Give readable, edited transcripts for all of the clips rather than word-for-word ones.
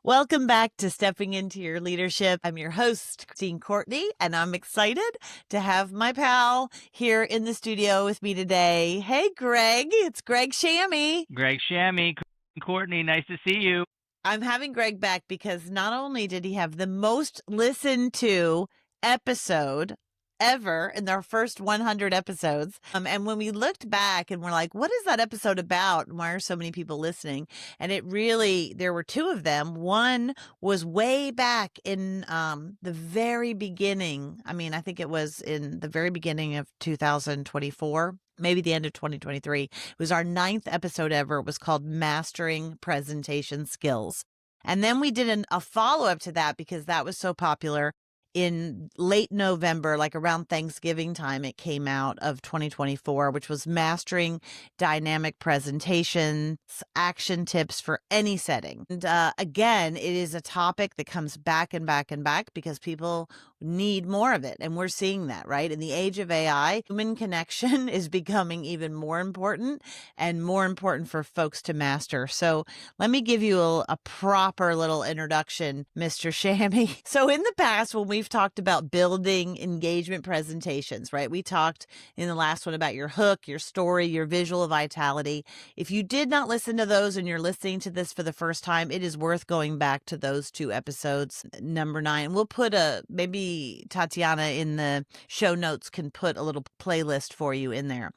Welcome back to Stepping Into Your Leadership. I'm your host, Christine Courtney, and I'm excited to have my pal here in the studio with me today. Hey, Greg, it's Greg Shamie. Greg Shamie, Courtney, nice to see you. I'm having Greg back because not only did he have the most listened to episode ever in their first 100 episodes. And when we looked back and we're like, what is that episode about? Why are so many people listening? And there were two of them. One was way back in the very beginning. I think it was in the very beginning of 2024. Maybe the end of 2023. It was our 9th episode ever. It was called Mastering Presentation Skills. And then we did a follow-up to that because that was so popular. In late November, like around Thanksgiving time, it came out of 2024, which was Mastering Dynamic Presentations, Action Tips for Any Setting. And again, it is a topic that comes back and back and back because people need more of it. And we're seeing that, right? In the age of AI, human connection is becoming even more important and more important for folks to master. So let me give you a proper little introduction, Mr. Shamie. So in the past, when we've talked about building engagement presentations, right? We talked in the last one about your hook, your story, your visual vitality. If you did not listen to those and you're listening to this for the first time, it is worth going back to those two episodes, number 9. We'll put maybe Tatiana in the show notes can put a little playlist for you in there.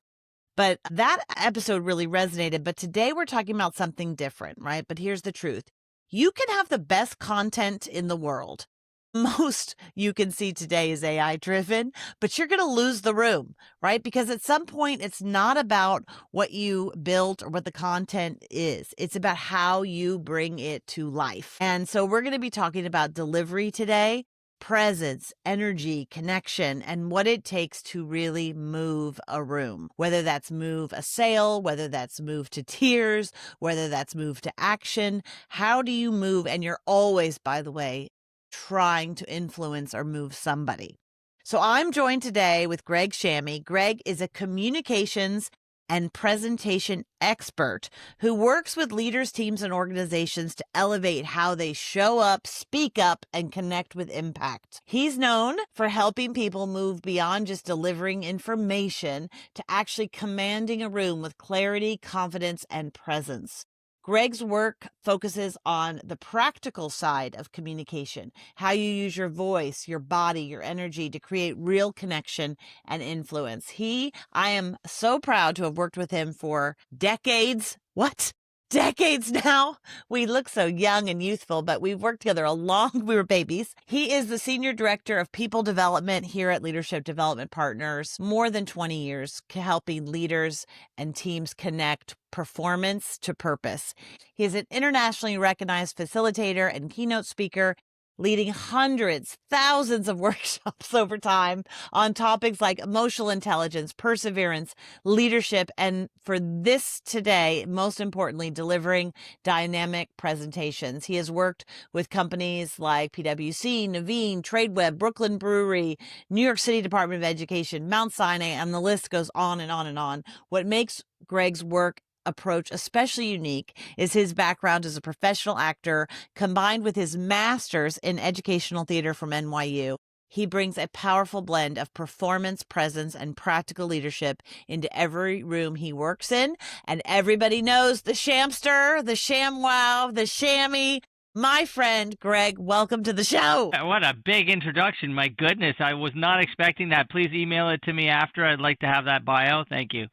But that episode really resonated. But today we're talking about something different, right? But here's the truth. You can have the best content in the world. Most you can see today is AI driven, but you're going to lose the room, right? Because at some point, it's not about what you built or what the content is. It's about how you bring it to life. And so we're going to be talking about delivery today, presence, energy, connection, and what it takes to really move a room, whether that's move a sale, whether that's move to tears, whether that's move to action. How do you move? And you're always, by the way, trying to influence or move somebody. So I'm joined today with Greg Shamie. Greg is a communications and presentation expert who works with leaders, teams, and organizations to elevate how they show up, speak up, and connect with impact. He's known for helping people move beyond just delivering information to actually commanding a room with clarity, confidence, and presence. Greg's work focuses on the practical side of communication, how you use your voice, your body, your energy to create real connection and influence. I am so proud to have worked with him for decades. What? Decades now. We look so young and youthful, but we've worked together we were babies. He is the Senior Director of People Development here at Leadership Development Partners, more than 20 years helping leaders and teams connect performance to purpose. He is an internationally recognized facilitator and keynote speaker, leading hundreds, thousands of workshops over time on topics like emotional intelligence, perseverance, leadership, and for this today, most importantly, delivering dynamic presentations. He has worked with companies like PwC, Naveen, Tradeweb, Brooklyn Brewery, New York City Department of Education, Mount Sinai, and the list goes on and on and on. What makes Greg's work approach especially unique is his background as a professional actor combined with his master's in educational theater from NYU. He brings a powerful blend of performance, presence, and practical leadership into every room he works in. And everybody knows the Shamster, the ShamWow, the Shamie. My friend, Greg, welcome to the show. What a big introduction. My goodness, I was not expecting that. Please email it to me after. I'd like to have that bio. Thank you.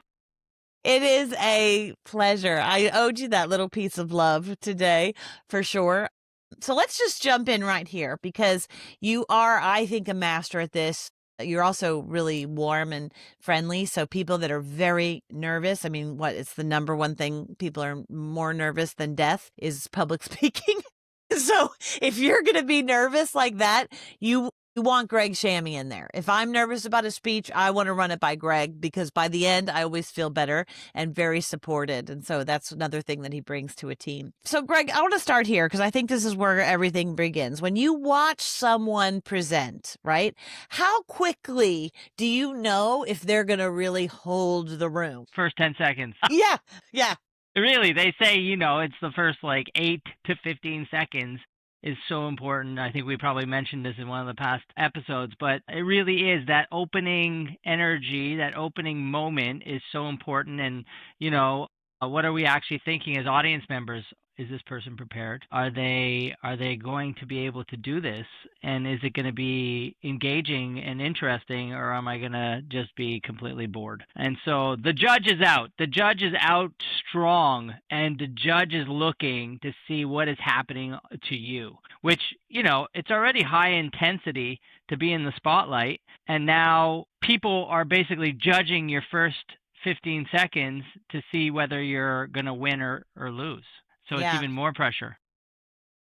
It is a pleasure. I owed you that little piece of love today, for sure. So let's just jump in right here because you are, I think, a master at this. You're also really warm and friendly. So people that are very nervous, it's the number one thing people are more nervous than death is public speaking. So if you're going to be nervous like that, you want Greg Shamie in there. If I'm nervous about a speech, I want to run it by Greg because by the end, I always feel better and very supported. And so that's another thing that he brings to a team. So Greg, I want to start here because I think this is where everything begins. When you watch someone present, right? How quickly do you know if they're going to really hold the room? First 10 seconds. Yeah. Really, they say, it's the first 8 to 15 seconds. is so important. I think we probably mentioned this in one of the past episodes, but it really is that opening energy, that opening moment is so important. And, what are we actually thinking as audience members? Is this person prepared? Are they going to be able to do this? And is it going to be engaging and interesting, or am I going to just be completely bored? And so the judge is out. The judge is out strong, and the judge is looking to see what is happening to you, which, it's already high intensity to be in the spotlight. And now people are basically judging your first 15 seconds to see whether you're going to win or lose. So it's Yeah. even more pressure.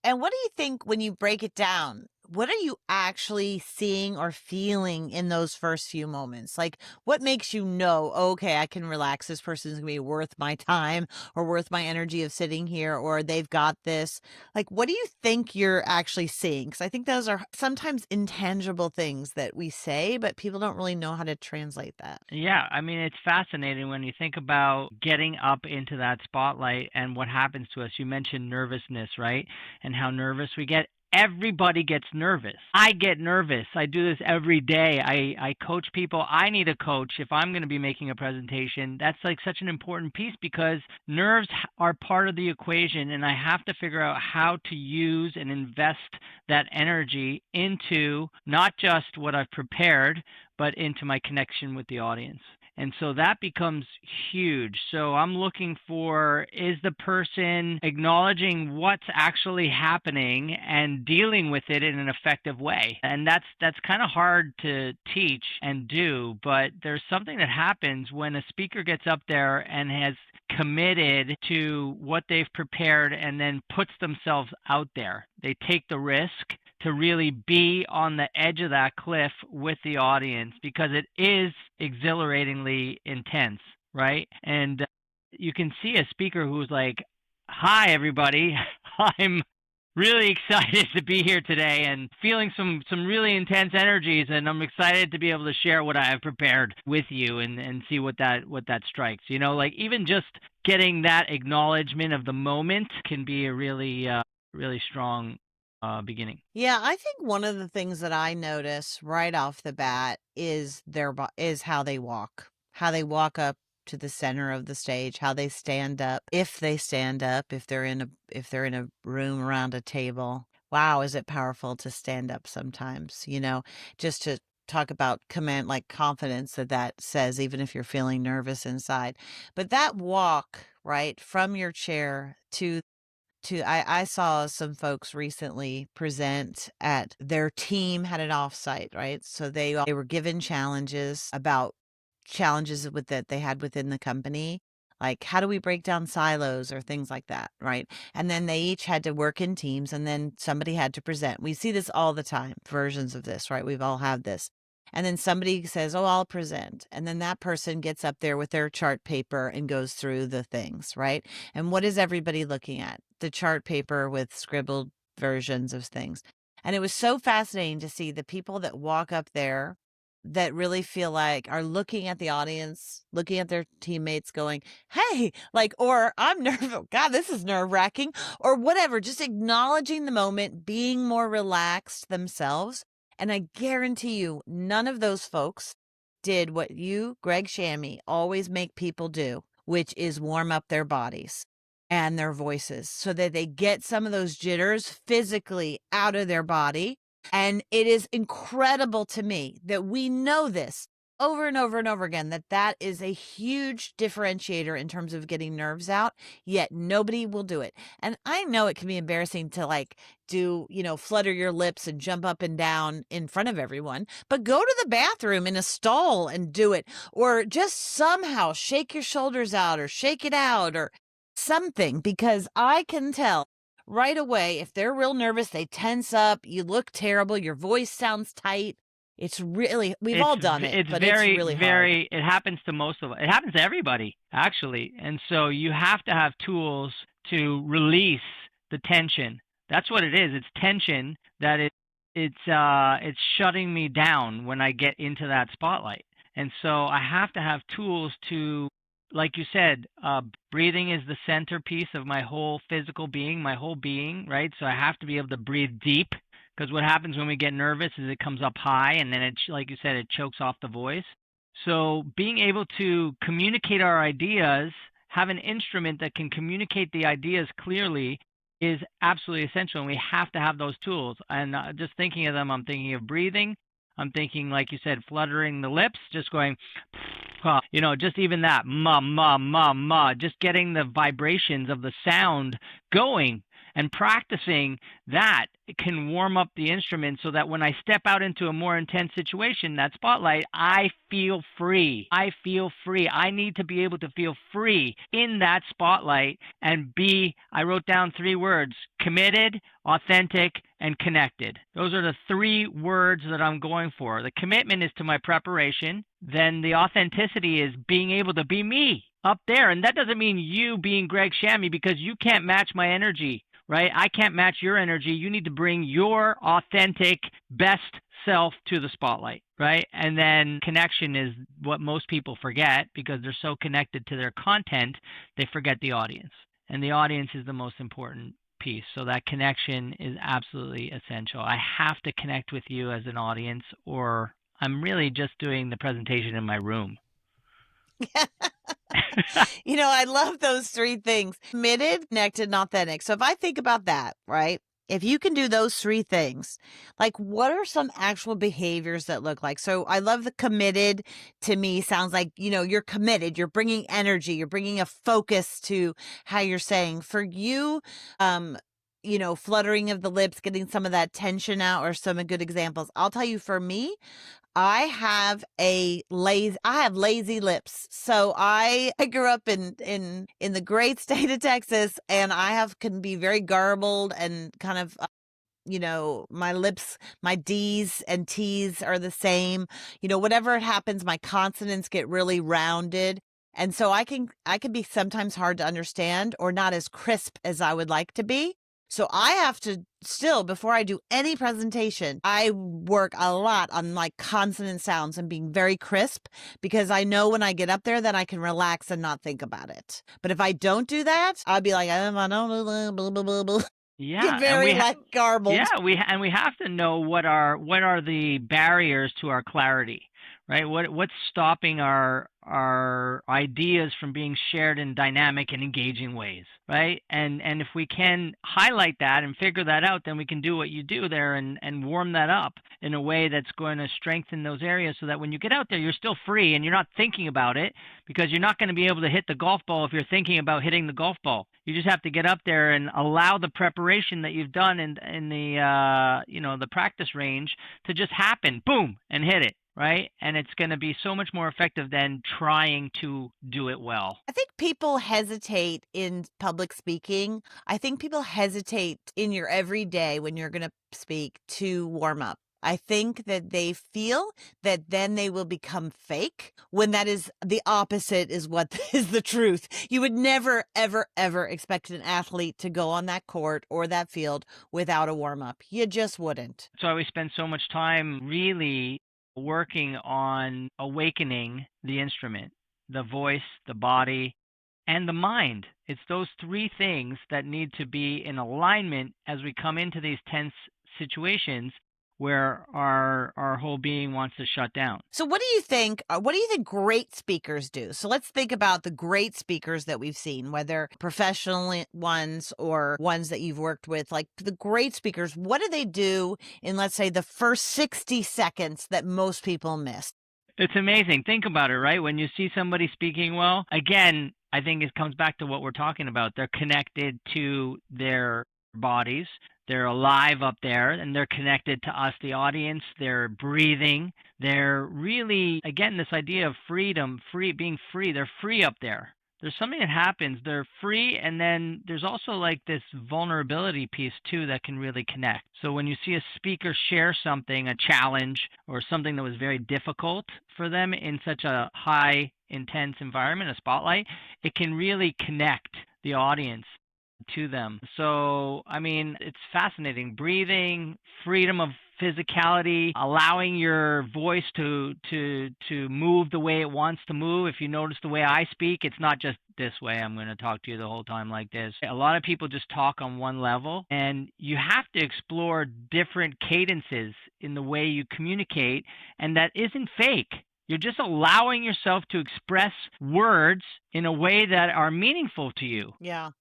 And what do you think when you break it down? What are you actually seeing or feeling in those first few moments? Like, what makes you know, okay, I can relax. This person's going to be worth my time or worth my energy of sitting here, or they've got this. Like, what do you think you're actually seeing? Because I think those are sometimes intangible things that we say, but people don't really know how to translate that. Yeah, I mean, it's fascinating when you think about getting up into that spotlight and what happens to us. You mentioned nervousness, right? And how nervous we get. Everybody gets nervous. I get nervous. I do this every day. I coach people. I need a coach if I'm going to be making a presentation. That's like such an important piece because nerves are part of the equation, and I have to figure out how to use and invest that energy into not just what I've prepared, but into my connection with the audience. And so that becomes huge. So I'm looking for, is the person acknowledging what's actually happening and dealing with it in an effective way? And that's kind of hard to teach and do, but there's something that happens when a speaker gets up there and has committed to what they've prepared and then puts themselves out there. They take the risk to really be on the edge of that cliff with the audience because it is exhilaratingly intense, right? And you can see a speaker who's like, "Hi, everybody. I'm really excited to be here today and feeling some really intense energies, and I'm excited to be able to share what I have prepared with you and see what that strikes." Like even just getting that acknowledgement of the moment can be a really strong beginning. Yeah, I think one of the things that I notice right off the bat is is how they walk up to the center of the stage, how they stand up, if they stand up, if they're in a room around a table. Wow, is it powerful to stand up sometimes, just to talk about command like confidence that says even if you're feeling nervous inside. But that walk, right, from your chair to I saw some folks recently present at their team had an offsite, right? So they were given challenges with that they had within the company. Like, how do we break down silos or things like that, right? And then they each had to work in teams and then somebody had to present. We see this all the time, versions of this, right? We've all had this. And then somebody says, "Oh, I'll present." And then that person gets up there with their chart paper and goes through the things, right? And what is everybody looking at? The chart paper with scribbled versions of things. And it was so fascinating to see the people that walk up there that really feel like are looking at the audience, looking at their teammates going, "Hey," like, or "I'm nervous. God, this is nerve wracking," or whatever, just acknowledging the moment, being more relaxed themselves. And I guarantee you, none of those folks did what you, Greg Shamie, always make people do, which is warm up their bodies and their voices so that they get some of those jitters physically out of their body. And it is incredible to me that we know this over and over and over again, that is a huge differentiator in terms of getting nerves out, yet nobody will do it. And I know it can be embarrassing to like do, flutter your lips and jump up and down in front of everyone, but go to the bathroom in a stall and do it, or just somehow shake your shoulders out or shake it out or something, because I can tell right away if they're real nervous, they tense up, you look terrible, your voice sounds tight. It's really, we've all done it, It's but it's very, really hard. very, it happens to most of it. It happens to everybody, actually. And so you have to have tools to release the tension. That's what it is. It's tension that it's shutting me down when I get into that spotlight. And so I have to have tools to like you said, breathing is the centerpiece of my whole physical being, my whole being, right? So I have to be able to breathe deep, because what happens when we get nervous is it comes up high, and then like you said, it chokes off the voice. So being able to communicate our ideas, have an instrument that can communicate the ideas clearly, is absolutely essential, and we have to have those tools. And just thinking of them, I'm thinking of breathing. I'm thinking, like you said, fluttering the lips, just going, just even that, ma, just getting the vibrations of the sound going, and practicing that can warm up the instrument so that when I step out into a more intense situation, that spotlight, I feel free. I feel free. I need to be able to feel free in that spotlight and I wrote down 3 words: committed, authentic, and connected. Those are the 3 words that I'm going for. The commitment is to my preparation. Then the authenticity is being able to be me up there. And that doesn't mean you being Greg Shamie, because you can't match my energy, right? I can't match your energy. You need to bring your authentic, best self to the spotlight, right? And then connection is what most people forget, because they're so connected to their content, they forget the audience. And the audience is the most important piece. So that connection is absolutely essential. I have to connect with you as an audience, or I'm really just doing the presentation in my room. I love those 3 things: committed, connected, and authentic. So if I think about that, right? If you can do those 3 things, like, what are some actual behaviors that look like? So I love the committed. To me, sounds like, you're committed, you're bringing energy, you're bringing a focus to how you're saying. For you, fluttering of the lips, getting some of that tension out, or some good examples. I'll tell you, for me, I have lazy lips. So I grew up in the great state of Texas, and can be very garbled and kind of, my lips, my D's and T's are the same. Whatever it happens, my consonants get really rounded. And so I can be sometimes hard to understand, or not as crisp as I would like to be. So I have to still, before I do any presentation, I work a lot on like consonant sounds and being very crisp, because I know when I get up there that I can relax and not think about it. But if I don't do that, I'll be like, I don't blah, blah, blah, blah. Get Yeah, and very like garbled. we have to know what are the barriers to our clarity, right? What's stopping our ideas from being shared in dynamic and engaging ways, right? And if we can highlight that and figure that out, then we can do what you do there, and warm that up in a way that's going to strengthen those areas, so that when you get out there, you're still free and you're not thinking about it, because you're not going to be able to hit the golf ball if you're thinking about hitting the golf ball. You just have to get up there and allow the preparation that you've done in the the practice range to just happen, boom, and hit it, right? And it's going to be so much more effective than trying to do it well. I think people hesitate in public speaking. I think people hesitate in your everyday when you're going to speak to warm up. I think that they feel that then they will become fake, when that is the opposite, is what is the truth. You would never, ever, ever expect an athlete to go on that court or that field without a warm up. You just wouldn't. That's why we spend so much time really working on awakening the instrument, the voice, the body, and the mind. It's those 3 things that need to be in alignment as we come into these tense situations where our whole being wants to shut down. So what do you think great speakers do? So let's think about the great speakers that we've seen, whether professional ones or ones that you've worked with. Like, the great speakers, what do they do in, let's say, the first 60 seconds that most people miss? It's amazing. Think about it, right? When you see somebody speaking well, again, I think it comes back to what we're talking about. They're connected to their bodies. They're alive up there, and they're connected to us, the audience. They're breathing. They're really, again, this idea of freedom, being free. They're free up there. There's something that happens. They're free, and then there's also like this vulnerability piece too that can really connect. So when you see a speaker share something, a challenge, or something that was very difficult for them in such a high, intense environment, a spotlight, it can really connect the audience. to them. So, I mean, it's fascinating. Breathing, freedom of physicality, allowing your voice to move the way it wants to move. If you notice the way I speak, it's not just this way. I'm going to talk to you the whole time like this. A lot of people just talk on one level, and you have to explore different cadences in the way you communicate, and that isn't fake. You're just allowing yourself to express words in a way that are meaningful to you. Yeah.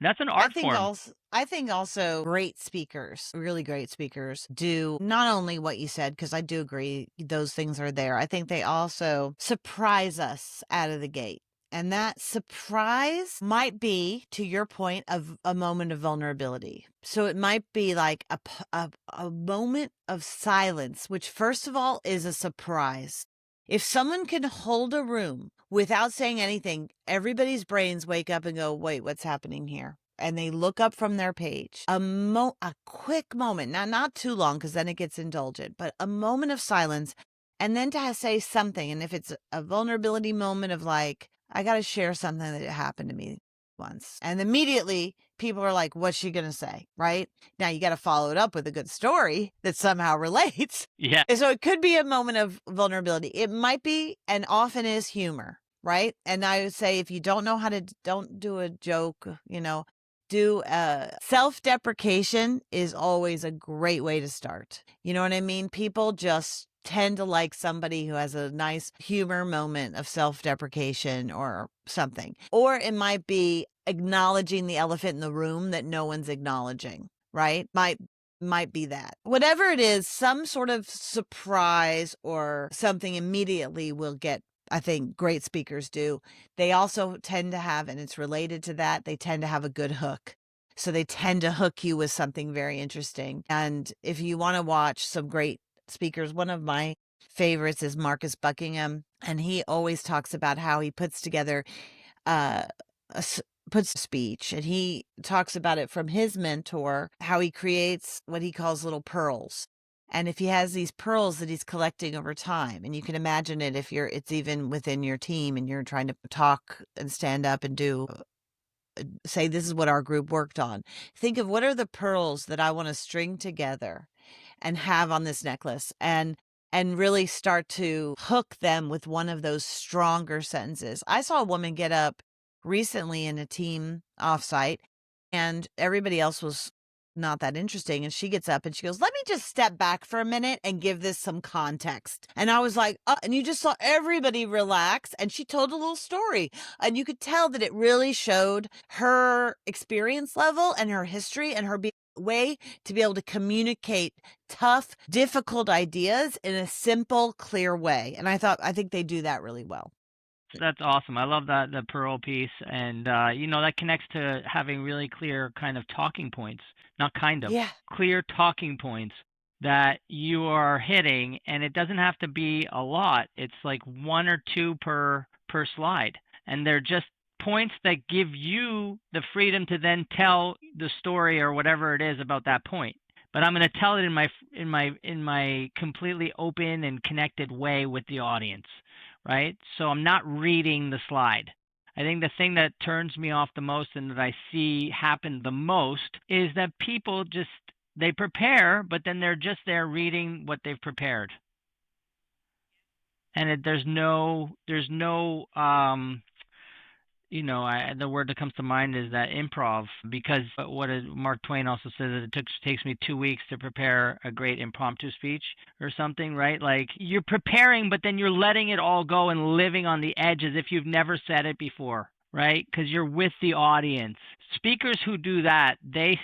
That's an I art think form. also I think also great speakers, really great speakers do not only what you said, because I do agree those things are there. I think they also surprise us out of the gate. And that surprise might be, to your point, of a moment of vulnerability. So it might be like a moment of silence, which first of all is a surprise. If someone can hold a room without saying anything, everybody's brains wake up and go, wait, what's happening here? And they look up from their page. A quick moment, not too long, because then it gets indulgent, but a moment of silence, and then to say something. And if it's a vulnerability moment of like, I got to share something that happened to me once, and immediately people are like, what's she gonna say? Right now, you got to follow it up with a good story that somehow relates. Yeah. And so it could be a moment of vulnerability. It might be, and often is, humor, right? And I would say, if you don't know how to, don't do a joke, do self-deprecation is always a great way to start. You know what I mean? People just tend to like somebody who has a nice humor moment of self-deprecation or something. Or it might be acknowledging the elephant in the room that no one's acknowledging, right? Might be that. Whatever it is, some sort of surprise or something immediately will get, I think great speakers do. They also tend to have, and it's related to that, they tend to have a good hook. So they tend to hook you with something very interesting. And if you want to watch some great speakers, one of my favorites is Marcus Buckingham. And he always talks about how he puts together uh, puts speech, and he talks about it from his mentor, how he creates what he calls little pearls. And if he has these pearls that he's collecting over time, and you can imagine it if it's even within your team and you're trying to talk and stand up and do say, this is what our group worked on. Think of, what are the pearls that I want to string together and have on this necklace, and really start to hook them with one of those stronger sentences. I saw a woman get up recently in a team offsite, and everybody else was not that interesting. And she gets up and she goes, let me just step back for a minute and give this some context. And I was like, and you just saw everybody relax. And she told a little story. And you could tell that it really showed her experience level and her history and her way to be able to communicate tough, difficult ideas in a simple, clear way. And I think they do that really well. That's awesome. I love that, the pearl piece, and that connects to having really clear kind of talking points. Not kind of, Yeah. clear talking points that you are hitting, and it doesn't have to be a lot. It's like one or two per slide, and they're just points that give you the freedom to then tell the story or whatever it is about that point. But I'm going to tell it in my completely open and connected way with the audience, right? So I'm not reading the slide. I think the thing that turns me off the most and that I see happen the most is that people they prepare, but then they're just there reading what they've prepared. And there's no the word that comes to mind is that improv, because Mark Twain also says that takes me 2 weeks to prepare a great impromptu speech or something, right? Like, you're preparing, but then you're letting it all go and living on the edge as if you've never said it before, right? Because you're with the audience. Speakers who do that, they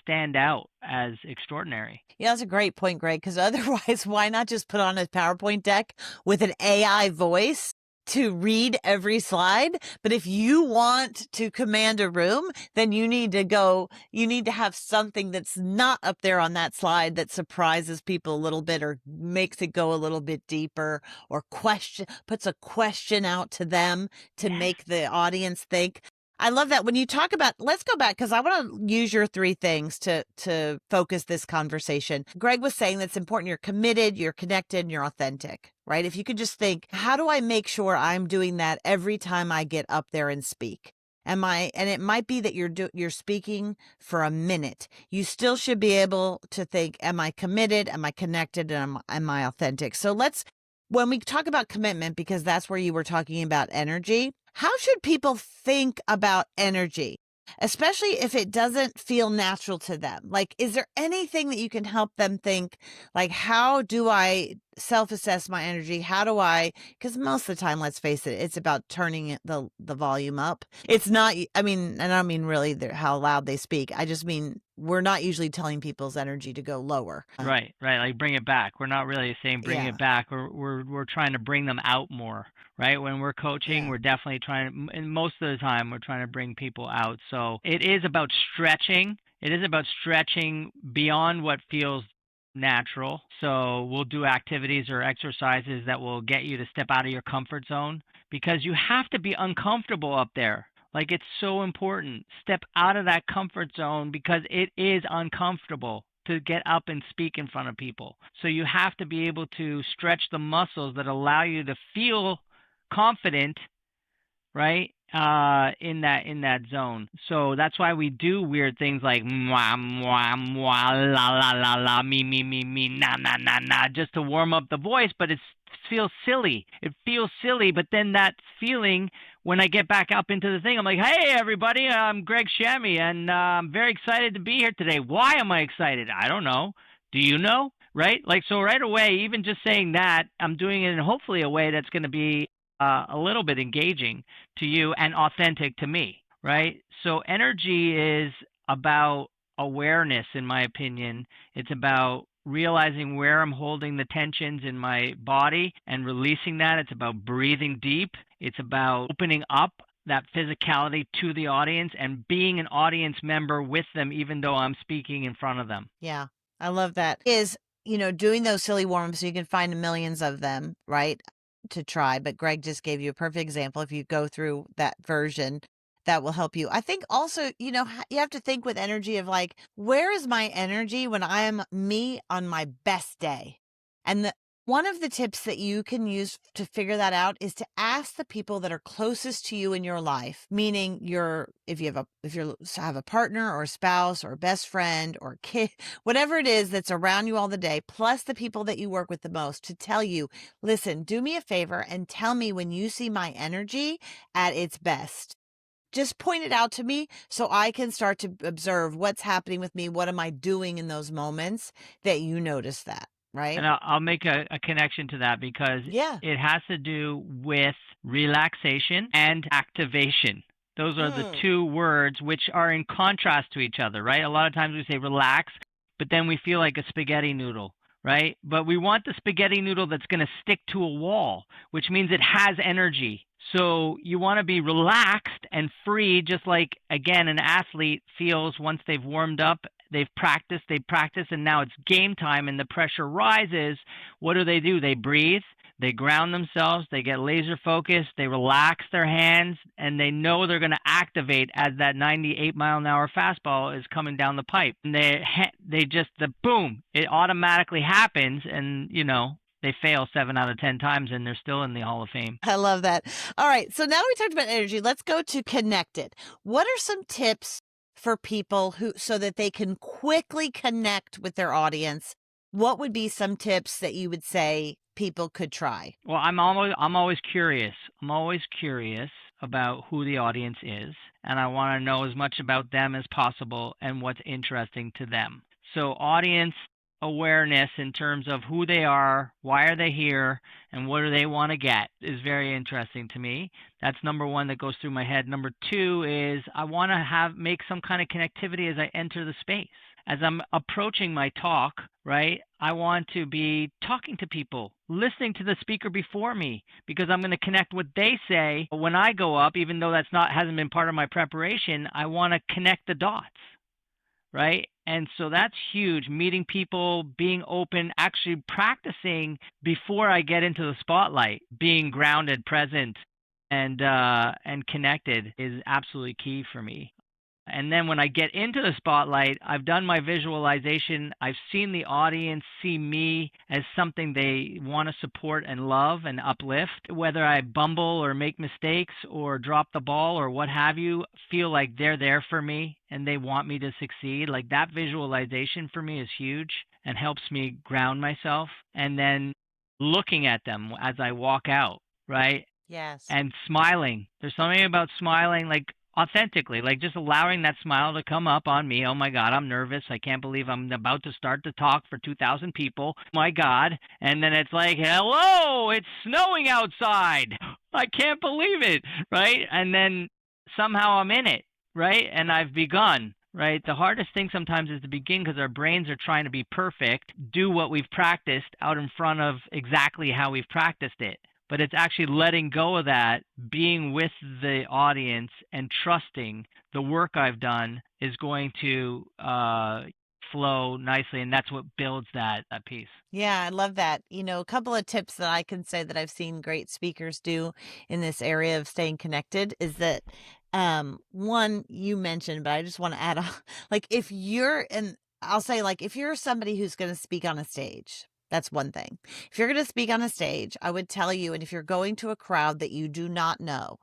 stand out as extraordinary. Yeah, that's a great point, Greg, because otherwise, why not just put on a PowerPoint deck with an AI voice to read every slide? But if you want to command a room, then you need to have something that's not up there on that slide that surprises people a little bit or makes it go a little bit deeper, or puts a question out to them to make the audience think. I love that. When you talk about, let's go back, because I want to use your 3 things to focus this conversation. Greg was saying that's important. You're committed, you're connected, and you're authentic, right? If you could just think, how do I make sure I'm doing that every time I get up there and speak? And it might be that you're speaking for a minute. You still should be able to think, am I committed? Am I connected? And am I authentic? So when we talk about commitment, because that's where you were talking about energy, how should people think about energy? Especially if it doesn't feel natural to them. Like, is there anything that you can help them think, like, how do I self-assess my energy? How do I, because most of the time, let's face it, it's about turning the volume up. It's not, I mean, and I don't mean really how loud they speak. I just mean we're not usually telling people's energy to go lower. Right, right. Like bring it back. We're not really saying bring Yeah, it back. We're trying to bring them out more, right? When we're coaching, yeah, we're definitely trying to, and most of the time, we're trying to bring people out. So it is about stretching. It is about stretching beyond what feels natural. So we'll do activities or exercises that will get you to step out of your comfort zone because you have to be uncomfortable up there. Like it's so important. Step out of that comfort zone because it is uncomfortable to get up and speak in front of people. So you have to be able to stretch the muscles that allow you to feel confident, right? In that zone. So that's why we do weird things like mwah mwah mwah la la la la me na na na na just to warm up the voice, but it feels silly. It feels silly, but then that feeling when I get back up into the thing, I'm like, hey everybody, I'm Greg Shamie, and I'm very excited to be here today. Why am I excited? I don't know. Do you know? Right? Like so right away, even just saying that, I'm doing it in hopefully a way that's going to be a little bit engaging to you and authentic to me, right? So energy is about awareness, in my opinion. It's about realizing where I'm holding the tensions in my body and releasing that. It's about breathing deep. It's about opening up that physicality to the audience and being an audience member with them, even though I'm speaking in front of them. yeah. I love that. Is, doing those silly warm-ups, so you can find millions of them, right? To try. But Greg just gave you a perfect example. If you go through that version, that will help you. I think also, you have to think with energy of like, where is my energy when I am me on my best day? And one of the tips that you can use to figure that out is to ask the people that are closest to you in your life, meaning if you have a partner or a spouse or a best friend or kid, whatever it is that's around you all the day, plus the people that you work with the most, to tell you, listen, do me a favor and tell me when you see my energy at its best. Just point it out to me so I can start to observe what's happening with me. What am I doing in those moments that you notice that, right? And I'll make a connection to that because Yeah. it has to do with relaxation and activation. Those are the Mm. two words which are in contrast to each other, right? A lot of times we say relax, but then we feel like a spaghetti noodle, right? But we want the spaghetti noodle that's going to stick to a wall, which means it has energy. So you want to be relaxed and free, just like, again, an athlete feels once they've warmed up, they practice, and now it's game time and the pressure rises. What do? They breathe, they ground themselves, they get laser focused, they relax their hands, and they know they're going to activate as that 98-mile-an-hour fastball is coming down the pipe. And they just, the boom, it automatically happens, and, they fail 7 out of 10 times, and they're still in the Hall of Fame. I love that. All right. So now we talked about energy. Let's go to connected. What are some tips for people so that they can quickly connect with their audience? What would be some tips that you would say people could try? Well, I'm always curious. I'm always curious about who the audience is, and I want to know as much about them as possible and what's interesting to them. So, audience awareness in terms of who they are, why are they here, and what do they want to get is very interesting to me. That's number one that goes through my head. Number two is I want to make some kind of connectivity as I enter the space. As I'm approaching my talk, right, I want to be talking to people, listening to the speaker before me, because I'm going to connect what they say when I go up, even though hasn't been part of my preparation. I want to connect the dots, right? And so that's huge. Meeting people, being open, actually practicing before I get into the spotlight, being grounded, present, and connected is absolutely key for me. And then when I get into the spotlight, I've done my visualization. I've seen the audience see me as something they want to support and love and uplift. Whether I bumble or make mistakes or drop the ball or what have you, feel like they're there for me and they want me to succeed. Like that visualization for me is huge and helps me ground myself. And then looking at them as I walk out, right? Yes. And smiling. There's something about smiling like authentically, like just allowing that smile to come up on me. Oh my God, I'm nervous. I can't believe I'm about to start to talk for 2,000 people. My God. And then it's like, hello, it's snowing outside. I can't believe it. Right. And then somehow I'm in it. Right. And I've begun. Right. The hardest thing sometimes is to begin because our brains are trying to be perfect, do what we've practiced out in front of exactly how we've practiced it, but it's actually letting go of that, being with the audience and trusting the work I've done is going to flow nicely, and that's what builds that piece. Yeah, I love that. A couple of tips that I can say that I've seen great speakers do in this area of staying connected is that one you mentioned, but I just want to add on like if you're and I'll say like if you're somebody who's going to speak on a stage, that's one thing. If you're going to speak on a stage, I would tell you, and if you're going to a crowd that you do not know,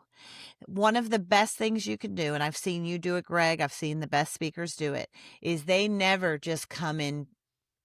one of the best things you can do, and I've seen you do it, Greg, I've seen the best speakers do it, is they never just come in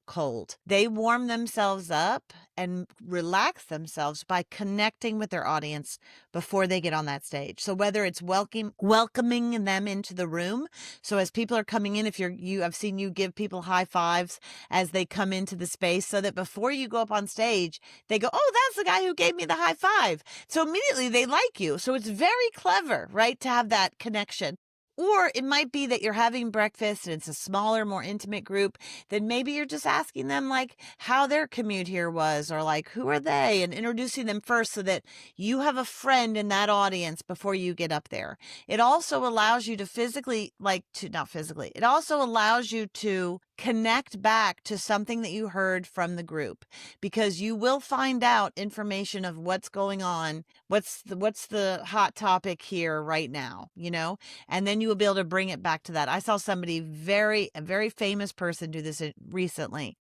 cold. They warm themselves up and relax themselves by connecting with their audience before they get on that stage. So whether it's welcoming them into the room, so as people are coming in, if I've seen you give people high fives as they come into the space so that before you go up on stage, they go, "Oh, that's the guy who gave me the high five." So immediately they like you. So it's very clever, right, to have that connection. Or it might be that you're having breakfast and it's a smaller, more intimate group. Then maybe you're just asking them like how their commute here was, or like who are they, and introducing them first so that you have a friend in that audience before you get up there. It also allows you to not physically, it also allows you to connect back to something that you heard from the group, because you will find out information of what's going on, what's the hot topic here right now, and then you will be able to bring it back to that. I saw somebody a very famous person do this recently.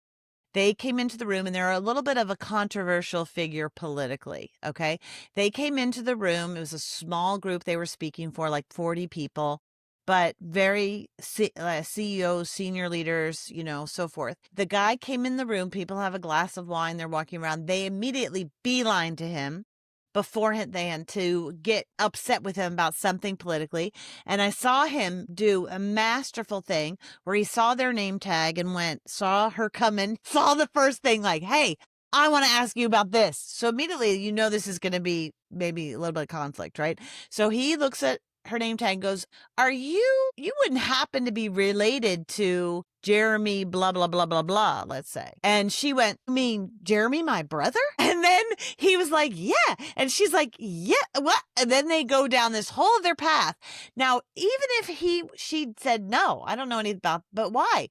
They came into the room and they're a little bit of a controversial figure politically. Okay. They came into the room. It was a small group they were speaking for, like 40 people, but very CEOs, senior leaders, so forth. The guy came in the room. People have a glass of wine. They're walking around. They immediately beeline to him beforehand to get upset with him about something politically. And I saw him do a masterful thing where he saw their name tag and saw her come in, saw the first thing like, "Hey, I want to ask you about this." So immediately, this is going to be maybe a little bit of conflict, right? So he looks at her name tag and goes, you wouldn't happen to be related to Jeremy, blah, blah, blah, blah, blah, let's say. And she went, "You mean Jeremy, my brother?" And then he was like, "Yeah." And she's like, "Yeah, what?" And then they go down this whole other path. Now, even if she said, "No, I don't know anything about," but why?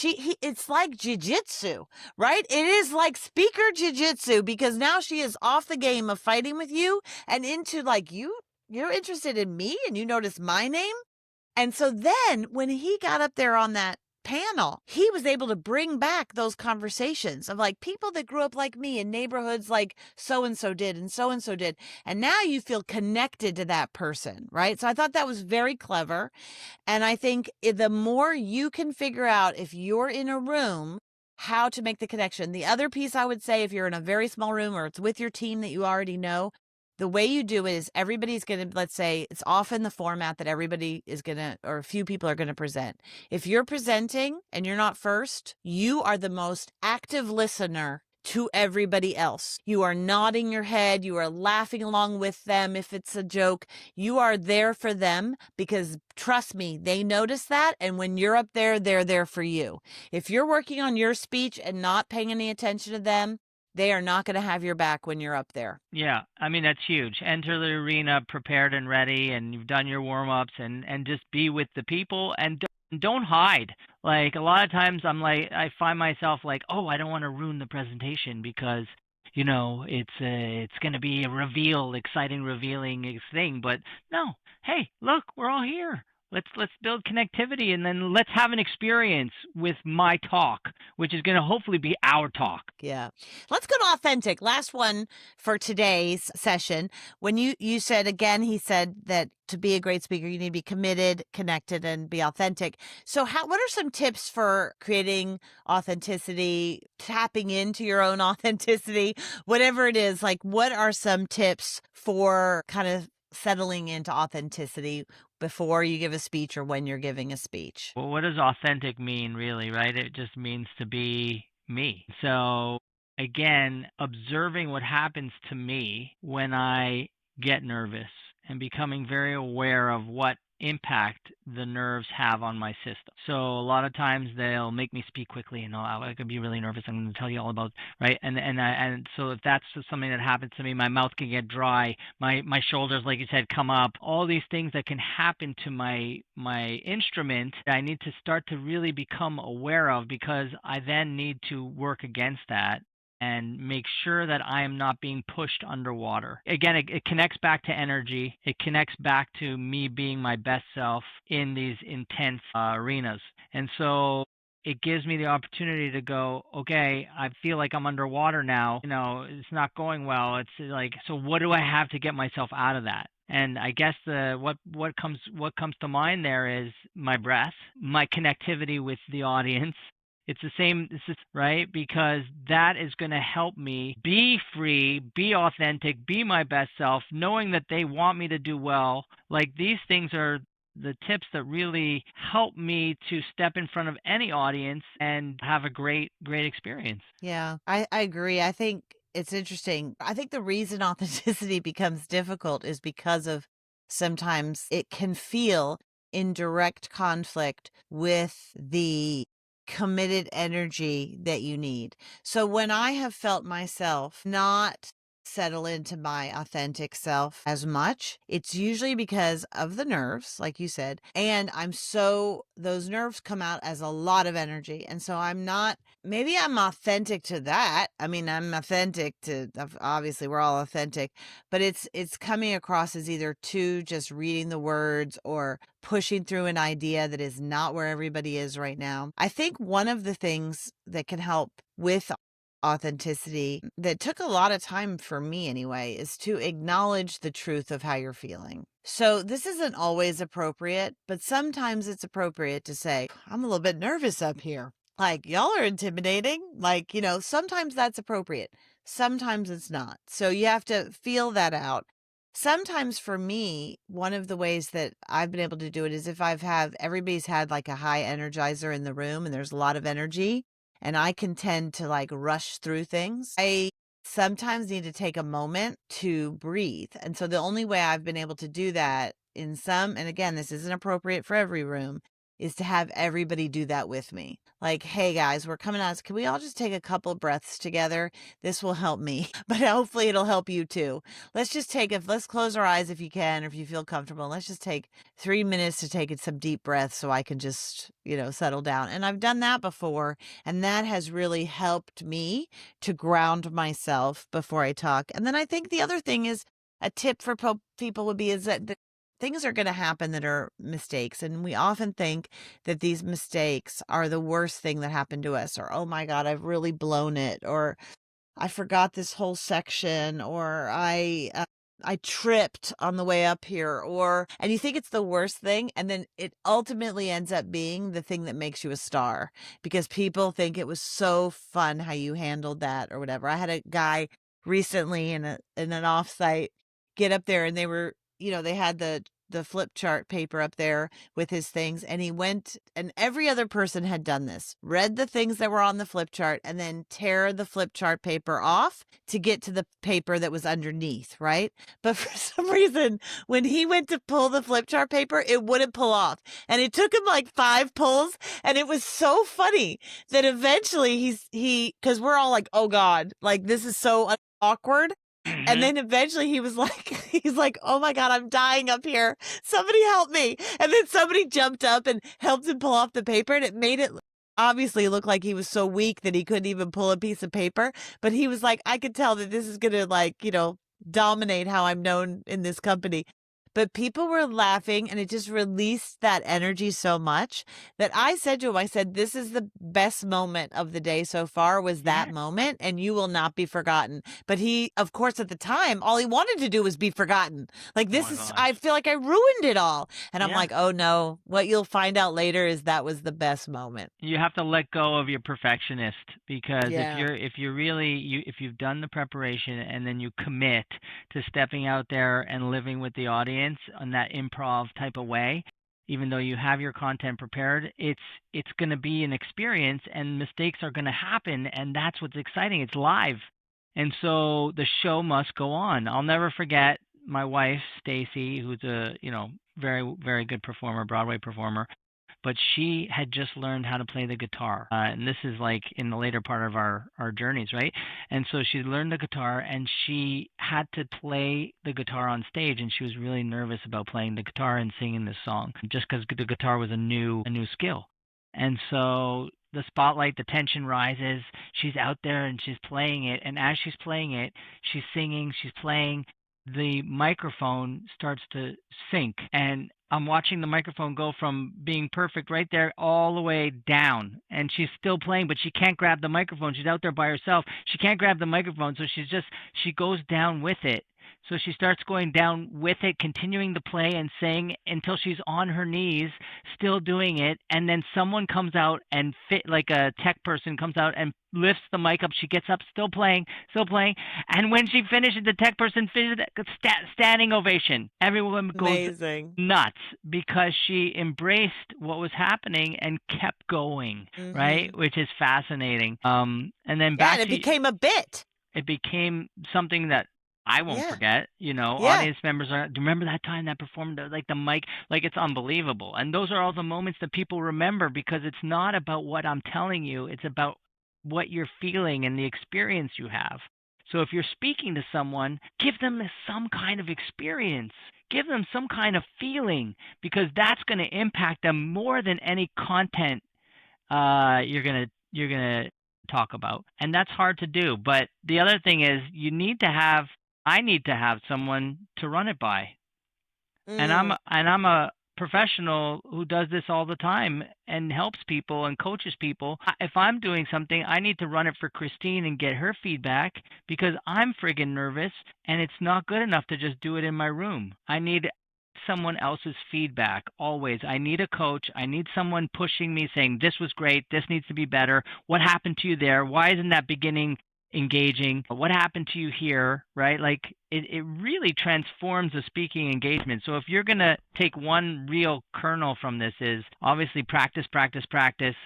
It's like jujitsu, right? It is like speaker jujitsu, because now she is off the game of fighting with you and into like, you're interested in me and you notice my name. And so then when he got up there on that panel, he was able to bring back those conversations of like people that grew up like me in neighborhoods like so and so did and so and so did. And now you feel connected to that person, right? So I thought that was very clever. And I think the more you can figure out if you're in a room, how to make the connection. The other piece I would say, if you're in a very small room or it's with your team that you already know, the way you do it is everybody's going to, let's say it's often the format that everybody is going to, or a few people are going to present. If you're presenting and you're not first, you are the most active listener to everybody else. You are nodding your head. You are laughing along with them. If it's a joke, you are there for them, because trust me, they notice that. And when you're up there, they're there for you. If you're working on your speech and not paying any attention to them, they are not going to have your back when you're up there. Yeah, I mean that's huge. Enter the arena prepared and ready, and you've done your warm-ups, and just be with the people, and don't hide. Like a lot of times I find myself like, "Oh, I don't want to ruin the presentation because it's going to be a exciting revealing thing." But no, hey, look, we're all here. let's build connectivity, and then let's have an experience with my talk, which is going to hopefully be our talk. Yeah. Let's go to authentic. Last one for today's session. When you said, again, he said that to be a great speaker, you need to be committed, connected, and be authentic. So what are some tips for creating authenticity, tapping into your own authenticity, whatever it is? Like, what are some tips for kind of settling into authenticity before you give a speech or when you're giving a speech? Well, what does authentic mean, really, right? It just means to be me. So, again, observing what happens to me when I get nervous and becoming very aware of what impact the nerves have on my system. So, a lot of times they'll make me speak quickly, and I could be really nervous. I'm going to tell you all about, right? And so if that's just something that happens to me, my mouth can get dry, my shoulders, like you said, come up. All these things that can happen to my instrument, I need to start to really become aware of, because I then need to work against that and make sure that I am not being pushed underwater. Again, it connects back to energy. It connects back to me being my best self in these intense arenas. And so it gives me the opportunity to go, okay, I feel like I'm underwater now. It's not going well. It's like, so what do I have to get myself out of that? And I guess what comes to mind there is my breath, my connectivity with the audience. It's the same, this is right, because that is going to help me be free, be authentic, be my best self, knowing that they want me to do well. Like, these things are the tips that really help me to step in front of any audience and have a great experience. Yeah, I agree. I think it's interesting. I think the reason authenticity becomes difficult is because of sometimes it can feel in direct conflict with the committed energy that you need. So when I have felt myself not settle into my authentic self as much, it's usually because of the nerves, like you said. And those nerves come out as a lot of energy. And so maybe I'm authentic to that. I mean, I'm authentic to, obviously we're all authentic, but it's coming across as either too just reading the words or pushing through an idea that is not where everybody is right now. I think one of the things that can help with authenticity that took a lot of time for me anyway is to acknowledge the truth of how you're feeling. So this isn't always appropriate, but sometimes it's appropriate to say, I'm a little bit nervous up here. Like, y'all are intimidating. Like, sometimes that's appropriate. Sometimes it's not. So you have to feel that out. Sometimes for me, one of the ways that I've been able to do it is if everybody's had like a high energizer in the room and there's a lot of energy, and I can tend to like rush through things. I sometimes need to take a moment to breathe. And so the only way I've been able to do that and again, this isn't appropriate for every room, is to have everybody do that with me. Like, hey guys, we're coming out. Can we all just take a couple breaths together? This will help me, but hopefully it'll help you too. Let's close our eyes if you can, or if you feel comfortable. Let's just take 3 minutes to take some deep breaths so I can just, settle down. And I've done that before, and that has really helped me to ground myself before I talk. And then I think the other thing is a tip for people would be is that things are going to happen that are mistakes. And we often think that these mistakes are the worst thing that happened to us, or, oh my God, I've really blown it, or I forgot this whole section, or I tripped on the way up here, and you think it's the worst thing. And then it ultimately ends up being the thing that makes you a star because people think it was so fun how you handled that or whatever. I had a guy recently in an offsite get up there, and they were, they had the flip chart paper up there with his things, and he went, and every other person had done this, read the things that were on the flip chart and then tear the flip chart paper off to get to the paper that was underneath, right? But for some reason, when he went to pull the flip chart paper, it wouldn't pull off, and it took him like 5 pulls, and it was so funny that eventually because we're all like, oh God, like this is so awkward. And then eventually he's like, oh my God, I'm dying up here. Somebody help me. And then somebody jumped up and helped him pull off the paper, and it made it obviously look like he was so weak that he couldn't even pull a piece of paper. But he was like, I could tell that this is going to dominate how I'm known in this company. but people were laughing and it just released that energy so much that I said to him, I said, this is the best moment of the day so far was that Yeah. moment, and you will not be forgotten. But he, of course, at the time, all he wanted to do was be forgotten. Like, Oh this my is, gosh. I feel like I ruined it all. And I'm Yeah. like, oh no, what you'll find out later is that was the best moment. You have to let go of your perfectionist, because Yeah. if you're really if you've done the preparation and then you commit to stepping out there and living with the audience on that improv type of way, even though you have your content prepared, it's going to be an experience and mistakes are going to happen, and that's what's exciting. It's live. And so the show must go on. I'll never forget my wife, Stacy, who's a, very very good performer, Broadway performer, but she had just learned how to play the guitar. And this is like in the later part of our journeys, right? And so she learned the guitar and she had to play the guitar on stage, and she was really nervous about playing the guitar and singing this song just because the guitar was a new skill. And so the spotlight, the tension rises. She's out there and she's playing it, and as she's playing it, she's singing, she's playing, the microphone starts to sink, and I'm watching the microphone go from being perfect right there all the way down, and she's still playing, but she can't grab the microphone. She's out there by herself. She can't grab the microphone, so she goes down with it. So she starts going down with it, continuing to play and sing until she's on her knees, still doing it. And then someone comes out and like a tech person comes out and lifts the mic up. She gets up, still playing, still playing. And when she finishes, the tech person finishes, standing ovation. Everyone goes Amazing. nuts because she embraced what was happening and kept going, right? Mm-hmm. Which is fascinating. And then Yeah. And back it to became a bit. it became something that I won't Yeah. forget. Yeah. Audience members are. Do you remember that time that performed like the mic? Like, it's unbelievable. And those are all the moments that people remember, because it's not about what I'm telling you. It's about what you're feeling and the experience you have. So if you're speaking to someone, give them some kind of experience. Give them some kind of feeling, because that's going to impact them more than any content you're gonna talk about. And that's hard to do. But the other thing is, I need to have someone to run it by. And Mm. I'm a professional who does this all the time and helps people and coaches people. If I'm doing something, I need to run it for Christine and get her feedback, because I'm friggin' nervous and it's not good enough to just do it in my room. I need someone else's feedback always. I need a coach. I need someone pushing me, saying, this was great, this needs to be better. What happened to you there? Why isn't that beginning engaging? What happened to you here? Right? Like, it really transforms the speaking engagement. So if you're going to take one real kernel from this, is obviously practice, practice, practice.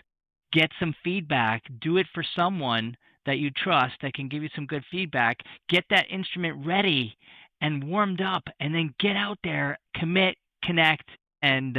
Get some feedback. Do it for someone that you trust that can give you some good feedback. Get that instrument ready and warmed up, and then get out there, commit, connect, and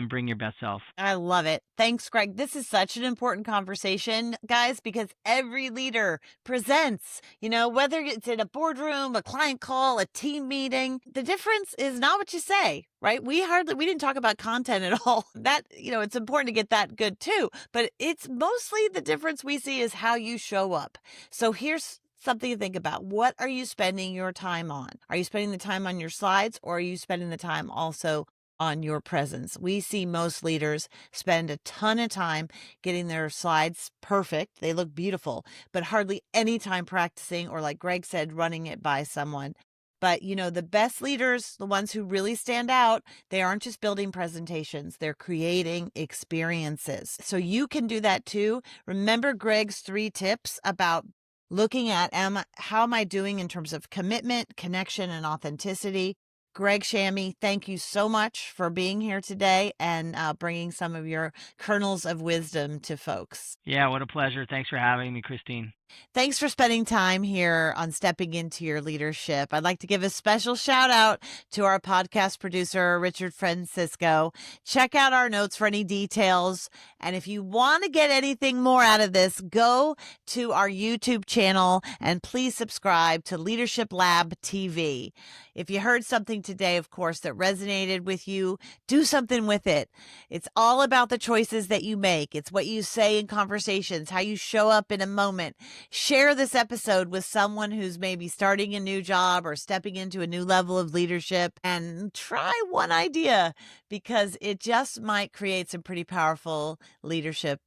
bring your best self. I love it. Thanks, Greg. This is such an important conversation, guys, because every leader presents, whether it's in a boardroom, a client call, a team meeting, the difference is not what you say, right? We didn't talk about content at all. That, it's important to get that good too, but it's mostly the difference we see is how you show up. So here's something to think about. What are you spending your time on? Are you spending the time on your slides, or are you spending the time also on your presence? We see most leaders spend a ton of time getting their slides perfect. They look beautiful, but hardly any time practicing, or like Greg said, running it by someone. But the best leaders, the ones who really stand out, they aren't just building presentations, they're creating experiences. So you can do that too. Remember Greg's 3 tips about looking at how am I doing in terms of commitment, connection, and authenticity. Greg Shamie, thank you so much for being here today and bringing some of your kernels of wisdom to folks. Yeah, what a pleasure. Thanks for having me, Christine. Thanks for spending time here on Stepping Into Your Leadership. I'd like to give a special shout out to our podcast producer, Richard Francisco. Check out our notes for any details. And if you want to get anything more out of this, go to our YouTube channel and please subscribe to Leadership Lab TV. If you heard something today, of course, that resonated with you, do something with it. It's all about the choices that you make. It's what you say in conversations, how you show up in a moment. Share this episode with someone who's maybe starting a new job or stepping into a new level of leadership, and try one idea because it just might create some pretty powerful leadership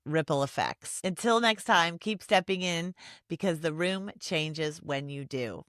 ripple effects. Until next time, keep stepping in because the room changes when you do.